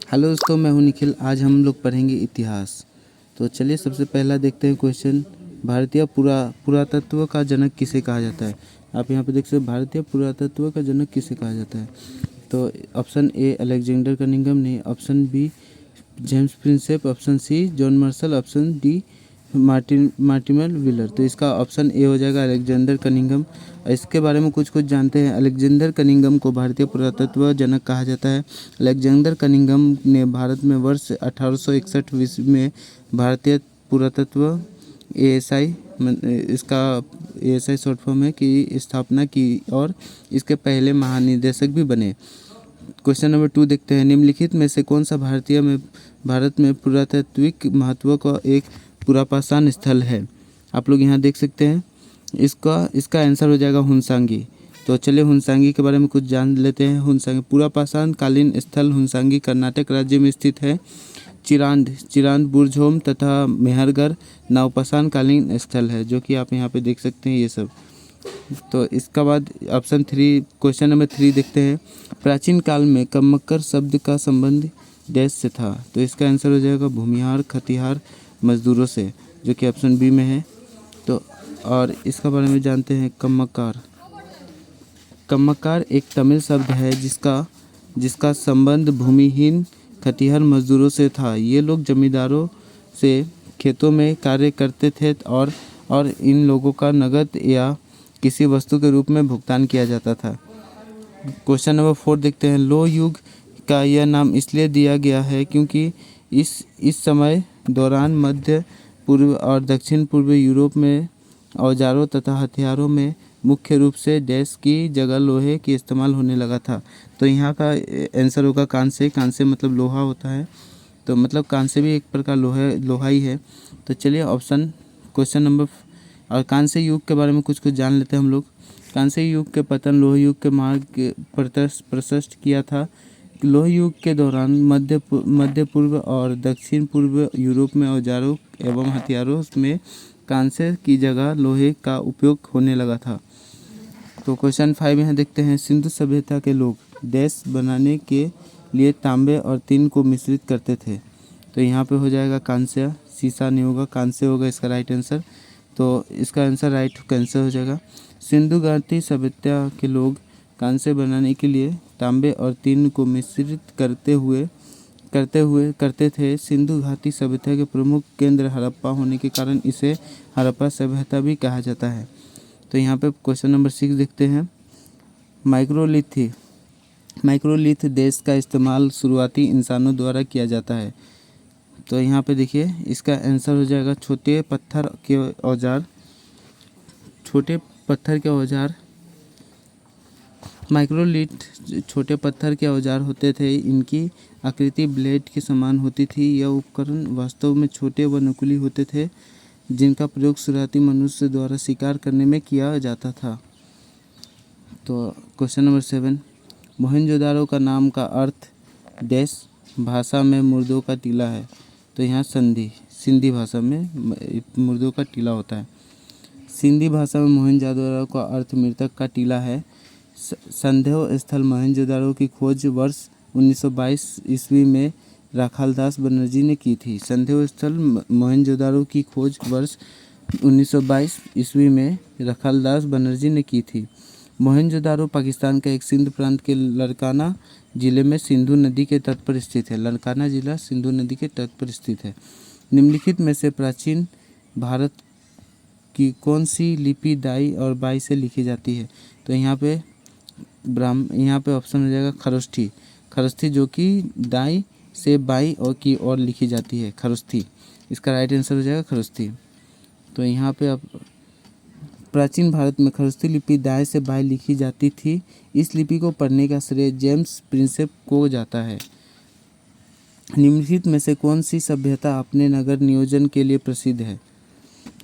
Hello दोस्तों, मैं हूं निखिल। आज हम लोग पढ़ेंगे इतिहास। तो चलिए सबसे पहला देखते हैं क्वेश्चन। भारतीय पुरातत्व का जनक किसे कहा जाता है? आप यहाँ पे देख सकते हैं, भारतीय पुरातत्व का जनक किसे कहा जाता है। तो ऑप्शन ए अलेक्जेंडर कनिंघम नहीं, option B James Prinsep, option C John Marshall, option D Mortimer Wheeler. तो इसका ऑप्शन ए हो जाएगा अलेक्जेंडर कनिंघम। इसके बारे में कुछ जानते हैं। अलेक्जेंडर कनिंघम को भारतीय पुरातत्व जनक कहा जाता है। अलेक्जेंडर कनिंघम ने भारत में वर्ष 1861 ईस्वी में भारतीय पुरातत्व एएसआई, इसका एएसआई शॉर्ट फॉर्म है, की स्थापना की और इसके पहले महानिदेशक भी बने। क्वेश्चन नंबर 2 देखते हैं। निम्नलिखित में से कौन सा भारत में पुरातात्विक महत्व का एक पुरापाषाण स्थल है? आप लोग यहाँ देख सकते हैं। इसका आंसर हो जाएगा हुनसांगी। तो चलिए हुनसांगी के बारे में कुछ जान लेते हैं। हुनसांगी पुरापाषाण कालीन स्थल हुनसांगी कर्नाटक राज्य में स्थित है। चिरांद बुर्जहोम तथा मेहरगढ़ नवपाषाण कालीन स्थल है, जो कि आप यहाँ पे देख सकते हैं ये सब। तो इसका बाद ऑप्शन 3, क्वेश्चन नंबर 3 देखते हैं। प्राचीन काल में कम्मक्कर शब्द का संबंध डैश से था? तो इसका आंसर हो जाएगा भूमिहार खतिहार मजदूरों से, जो कि ऑप्शन बी में है। तो और इसका बारे में जानते हैं। कम्मक्कार एक तमिल शब्द है जिसका संबंध भूमिहीन खतिहर मजदूरों से था। ये लोग जमींदारों से खेतों में कार्य करते थे और इन लोगों का नगद या किसी वस्तु के रूप में भुगतान किया जाता था। क्वेश्चन नंबर 4 देखते हैं। लोह युग का यह नाम इसलिए दिया गया है क्योंकि इस समय दौरान मध्य पूर्व और दक्षिण पूर्व यूरोप में औजारों तथा हथियारों में मुख्य रूप से डैश की जगह लोहे की इस्तेमाल होने लगा था। तो यहाँ का आंसर होगा कांसे। कांसे मतलब लोहा होता है, तो मतलब कांसे भी एक प्रकार लोहा ही है। तो चलिए क्वेश्चन नंबर और कांस्य युग के बारे में कुछ जान लेते हैं हम लोग। कांस्य युग के पतन लोह युग के मार्ग प्रशस्त किया था। लोह युग के दौरान मध्य पूर्व और दक्षिण पूर्व यूरोप में औजारों एवं हथियारों में कांसे की जगह लोहे का उपयोग होने लगा था। तो क्वेश्चन 5 यहाँ देखते हैं। सिंधु सभ्यता के लोग डैश बनाने के लिए तांबे और टिन को मिश्रित करते थे। तो यहाँ पे हो जाएगा कांस्य, सीसा नहीं होगा, कांस्य होगा इसका राइट आंसर। तो इसका आंसर राइट कैंसर हो जाएगा। सिंधु घाटी सभ्यता के लोग कांसे बनाने के लिए तांबे और टिन को मिश्रित करते थे। सिंधु घाटी सभ्यता के प्रमुख केंद्र हड़प्पा होने के कारण इसे हड़प्पा सभ्यता भी कहा जाता है। तो यहाँ पे क्वेश्चन नंबर 6 देखते हैं। माइक्रोलिथ देश का इस्तेमाल शुरुआती इंसानों द्वारा किया जाता है। तो यहाँ पे देखिए इसका आंसर हो जाएगा छोटे पत्थर के औजार। माइक्रोलिथ छोटे पत्थर के औजार होते थे। इनकी आकृति ब्लेड के समान होती थी। यह उपकरण वास्तव में छोटे व नुकीले होते थे, जिनका प्रयोग शुरुआती मनुष्य द्वारा शिकार करने में किया जाता था। तो क्वेश्चन नंबर 7, मोहनजोदारो का नाम का अर्थ डैश भाषा में मुर्दों का टीला है। तो यहाँ सिंधी भाषा में मुर्दों का टीला होता है। सिंधी भाषा में मोहनजोदारो का अर्थ मृतक का टीला है। संदेह स्थल मोहनजोदारो की खोज वर्ष 1922 ईस्वी में राखालदास बनर्जी ने की थी। संदेह स्थल मोहनजोदारो की खोज वर्ष 1922 ईस्वी में राखालदास बनर्जी ने की थी। मोहनजोदारो पाकिस्तान के एक सिंध प्रांत के लड़काना जिले में सिंधु नदी के तट पर स्थित है। लड़काना जिला सिंधु नदी के तट पर स्थित है। निम्नलिखित में से प्राचीन भारत की कौन सी लिपि दाई और बाई से लिखी जाती है? तो यहाँ पे ऑप्शन हो जाएगा खरस्थी, जो कि दाई से बाई और की ओर लिखी जाती है। खरस्थी इसका राइट आंसर हो जाएगा खरस्थी। तो यहाँ पे आप प्राचीन भारत में खरस्थी लिपि दाएं से बाएं लिखी जाती थी। इस लिपि को पढ़ने का श्रेय जेम्स प्रिंसेप को जाता है। निम्नलिखित में से कौन सी सभ्यता अपने नगर नियोजन के लिए प्रसिद्ध है?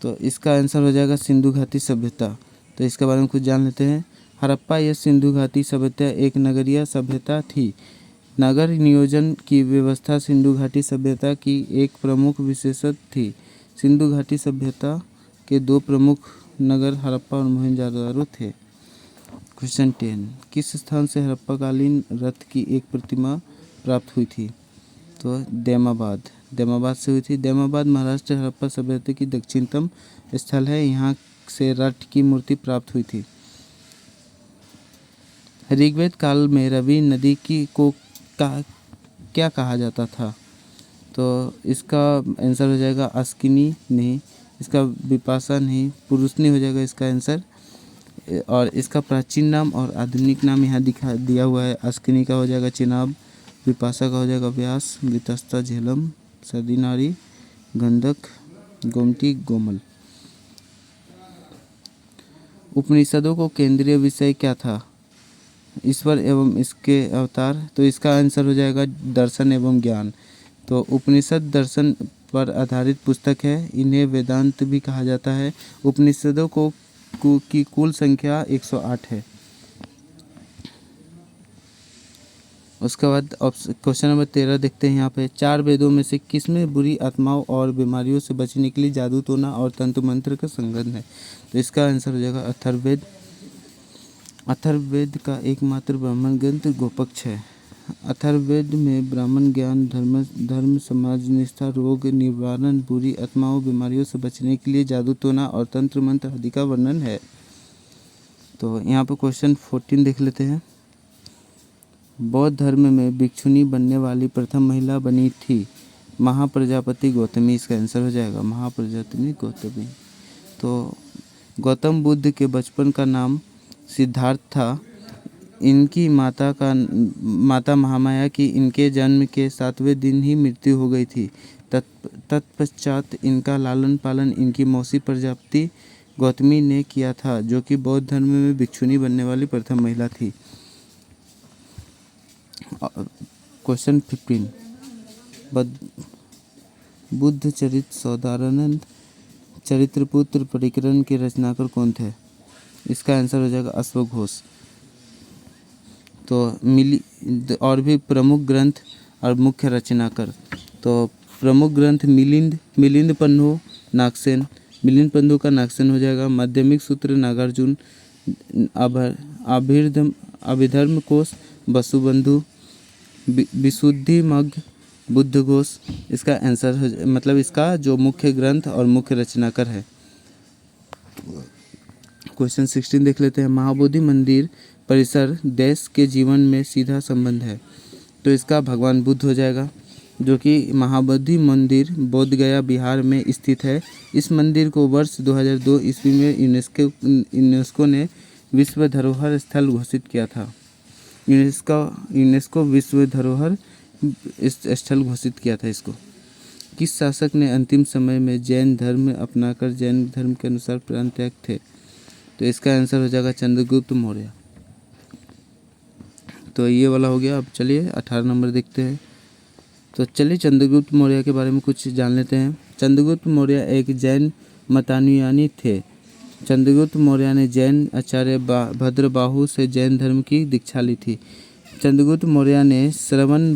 तो इसका आंसर हो जाएगा सिंधु घाटी सभ्यता। तो इसके बारे में कुछ जान लेते हैं। हड़प्पा या सिंधु घाटी सभ्यता एक नगरीय सभ्यता थी। नगर नियोजन की व्यवस्था सिंधु घाटी सभ्यता की एक प्रमुख विशेषता थी। सिंधु घाटी सभ्यता के दो प्रमुख नगर हड़प्पा और मोहनजोदारो थे। क्वेश्चन 10, किस स्थान से हड़प्पाकालीन रथ की एक प्रतिमा प्राप्त हुई थी? तो दैमाबाद से हुई थी। दैमाबाद महाराष्ट्र हड़प्पा सभ्यता की दक्षिणतम स्थल है, यहाँ से रट की मूर्ति प्राप्त हुई थी। ऋग्वेद काल में रवि नदी को क्या कहा जाता था? तो इसका आंसर हो जाएगा अस्किनी नहीं, इसका विपाशा नहीं, पुरुषनी हो जाएगा इसका आंसर। और इसका प्राचीन नाम और आधुनिक नाम यहाँ दिया हुआ है। अस्किनी का हो जाएगा चिनाब, विपाशा का हो जाएगा व्यास, वितस्ता झेलम, सर्दिनारी, गंधक, गोमती, गोमल। उपनिषदों को केंद्रीय विषय क्या था? ईश्वर एवं इसके अवतार। तो इसका आंसर हो जाएगा दर्शन एवं ज्ञान। तो उपनिषद दर्शन पर आधारित पुस्तक है, इन्हें वेदांत भी कहा जाता है। उपनिषदों की कुल संख्या 108 है। उसके बाद क्वेश्चन नंबर 13 देखते हैं यहाँ पे। 4 वेदों में से किसमें बुरी आत्माओं और बीमारियों से बचने के लिए जादू टोना और तंत्र मंत्र का संगठन है? तो इसका आंसर हो जाएगा अथर्ववेद। अथर्ववेद का एकमात्र ब्राह्मण ग्रंथ गोपक्ष है। अथर्ववेद में ब्राह्मण ज्ञान, धर्म, समाज निष्ठा, रोग निवारण, बुरी आत्माओं बीमारियों से बचने के लिए जादू टोना और तंत्र मंत्र आदि का वर्णन है। तो यहाँ पर क्वेश्चन 14 देख लेते हैं। बौद्ध धर्म में भिक्षुनी बनने वाली प्रथम महिला बनी थी महाप्रजापति गौतमी। इसका आंसर हो जाएगा महाप्रजापति गौतमी। तो गौतम बुद्ध के बचपन का नाम सिद्धार्थ था। इनकी माता महामाया की इनके जन्म के 7वें दिन ही मृत्यु हो गई थी। तत्पश्चात इनका लालन पालन इनकी मौसी प्रजापति गौतमी ने किया था, जो कि बौद्ध धर्म में भिक्षुनी बनने वाली प्रथम महिला थी। क्वेश्चन 15। बुद्ध चरित सौदानंद चरित्रपुत्र परिकरण के रचनाकार कौन थे? इसका आंसर हो जाएगा अश्वघोष। तो और भी प्रमुख ग्रंथ और मुख्य रचनाकार। तो प्रमुख ग्रंथ मिलिंद पन्नु नागसेन। मिलिंद पन्नु का नागसेन हो जाएगा। माध्यमिक सूत्र नागार्जुन। अभिधर्म कोश वसुबंधु। विशुद्धि मग्ग बुद्धघोष। इसका आंसर मतलब इसका जो मुख्य ग्रंथ और मुख्य रचनाकार है। क्वेश्चन 16 देख लेते हैं। महाबोधि मंदिर परिसर देश के जीवन में सीधा संबंध है। तो इसका भगवान बुद्ध हो जाएगा, जो कि महाबोधि मंदिर बोधगया बिहार में स्थित है। इस मंदिर को वर्ष 2002 ईस्वी में यूनेस्को ने विश्व धरोहर स्थल घोषित किया था। यूनेस्को विश्व धरोहर स्थल घोषित किया था इसको। किस शासक ने अंतिम समय में जैन धर्म अपनाकर जैन धर्म के अनुसार प्राण त्याग थे? तो इसका आंसर हो जाएगा चंद्रगुप्त मौर्य। तो ये वाला हो गया। अब चलिए 18 नंबर देखते हैं। तो चलिए चंद्रगुप्त मौर्य के बारे में कुछ जान लेते हैं। चंद्रगुप्त मौर्य एक जैन मतानुयायी थे। चंद्रगुप्त मौर्य ने जैन आचार्य भद्रबाहु से जैन धर्म की दीक्षा ली थी। चंद्रगुप्त मौर्य ने श्रवण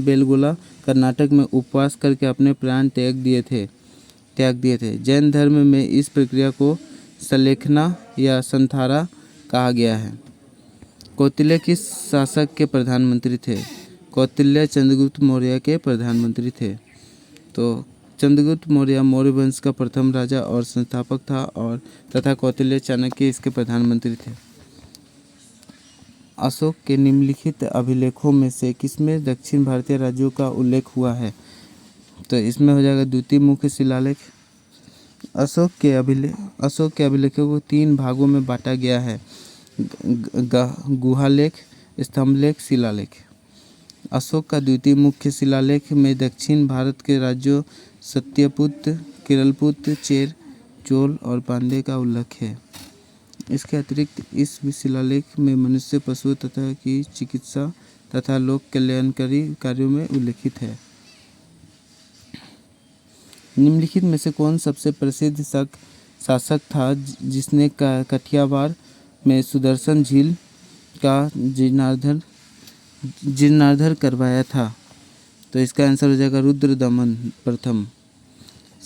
बेलगोला कर्नाटक में उपवास करके अपने प्राण त्याग दिए थे। जैन धर्म में इस प्रक्रिया को सलेखना या संथारा कहा गया है। कौटिल्य किस शासक के प्रधानमंत्री थे? कौटिल्य चंद्रगुप्त मौर्य के प्रधानमंत्री थे। तो चंद्रगुप्त मौर्य मौर्य वंश का प्रथम राजा और संस्थापक था और तथा कौटिल्य चाणक्य इसके प्रधानमंत्री थे। अशोक के निम्नलिखित अभिलेखों में से किसमें दक्षिण भारतीय राज्यों का उल्लेख हुआ है? तो इसमें हो जाएगा द्वितीय मुख्य शिलालेख। अशोक के अभिलेखों को 3 भागों में बांटा गया है: गुहालेख, स्तंभलेख, शिलालेख। अशोक का द्वितीय मुख्य शिलालेख में दक्षिण भारत के राज्यों सत्यपुत्र, केरलपुत्र, चेर, चोल और पांड्य का उल्लेख है। इसके अतिरिक्त इस शिलालेख में मनुष्य, पशु तथा की चिकित्सा तथा लोक कल्याणकारी कार्यों में उल्लेखित है। निम्नलिखित में से कौन सबसे प्रसिद्ध शासक था जिसने कठियावाड़ में सुदर्शन झील का जीर्णोद्धार करवाया था? तो इसका आंसर हो जाएगा रुद्रदमन प्रथम।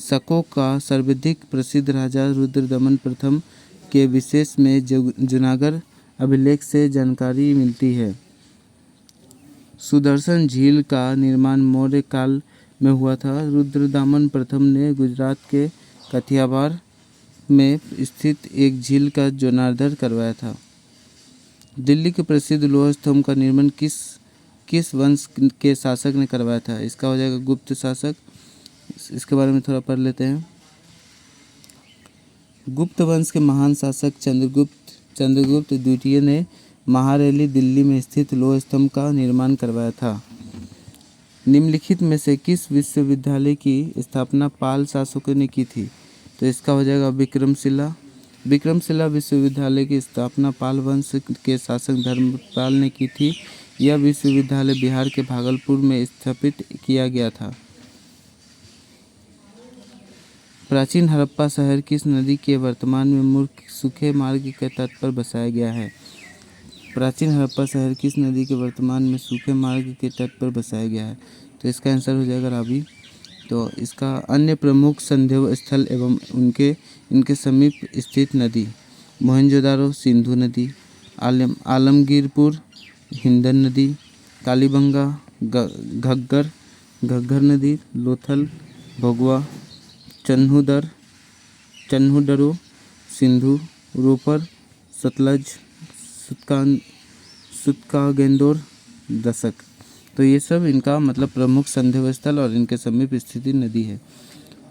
शकों का सर्वाधिक प्रसिद्ध राजा रुद्रदमन प्रथम के विशेष में जूनागढ़ अभिलेख से जानकारी मिलती है। सुदर्शन झील का निर्माण मौर्य काल में हुआ था। रुद्रदामन प्रथम ने गुजरात के कथियावाड़ में स्थित एक झील का जीर्णोद्धार करवाया था। दिल्ली के प्रसिद्ध लोह स्तंभ का निर्माण किस वंश के शासक ने करवाया था? इसका हो जाएगा गुप्त शासक। इसके बारे में थोड़ा पढ़ लेते हैं। गुप्त वंश के महान शासक चंद्रगुप्त द्वितीय ने महारैली दिल्ली में स्थित लोह स्तंभ का निर्माण करवाया था। निम्नलिखित में से किस विश्वविद्यालय की स्थापना पाल शासकों ने की थी? तो इसका हो जाएगा विक्रमशिला। विक्रमशिला विश्वविद्यालय की स्थापना पाल वंश के शासक धर्मपाल ने की थी। यह विश्वविद्यालय बिहार के भागलपुर में स्थापित किया गया था। प्राचीन हड़प्पा शहर किस नदी के वर्तमान में मुख्य सूखे मार्ग के तट पर बसाया गया है? प्राचीन हड़प्पा शहर किस नदी के वर्तमान में सूखे मार्ग के तट पर बसाया गया है? तो इसका आंसर हो जाएगा रावी। तो इसका अन्य प्रमुख संदेह स्थल एवं इनके समीप स्थित नदी मोहनजोदारो सिंधु नदी, आलमगीरपुर हिंदन नदी, कालीबंगा घग्गर नदी, लोथल भगवा चन्हूदरो सिंधु, रोपर सतलज सुतकागेंदोर दशक। तो ये सब इनका मतलब प्रमुख संदेह स्थल और इनके समीप स्थित नदी है।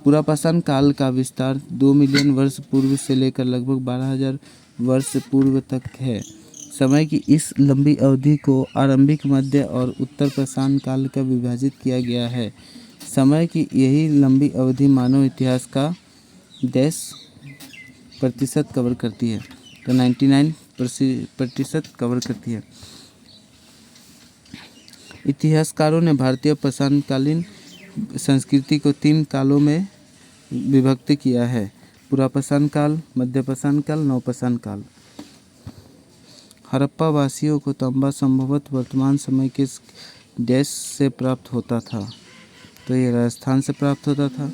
पुरापाषाण काल का विस्तार 2 मिलियन वर्ष पूर्व से लेकर लगभग 12,000 वर्ष पूर्व तक है। समय की इस लंबी अवधि को आरंभिक, मध्य और उत्तर पाषाण काल का विभाजित किया गया है। समय की यही लंबी अवधि मानव इतिहास का 10% कवर करती है। तो 99% कवर करती है। इतिहासकारों ने भारतीय पाषाणकालीन संस्कृति को 3 कालों में विभक्त किया है: पुरापाषाण काल, मध्यपाषाण काल, नवपाषाण काल। हड़प्पा वासियों को तांबा संभवतः वर्तमान समय के देश से प्राप्त होता था। तो ये राजस्थान से प्राप्त होता था।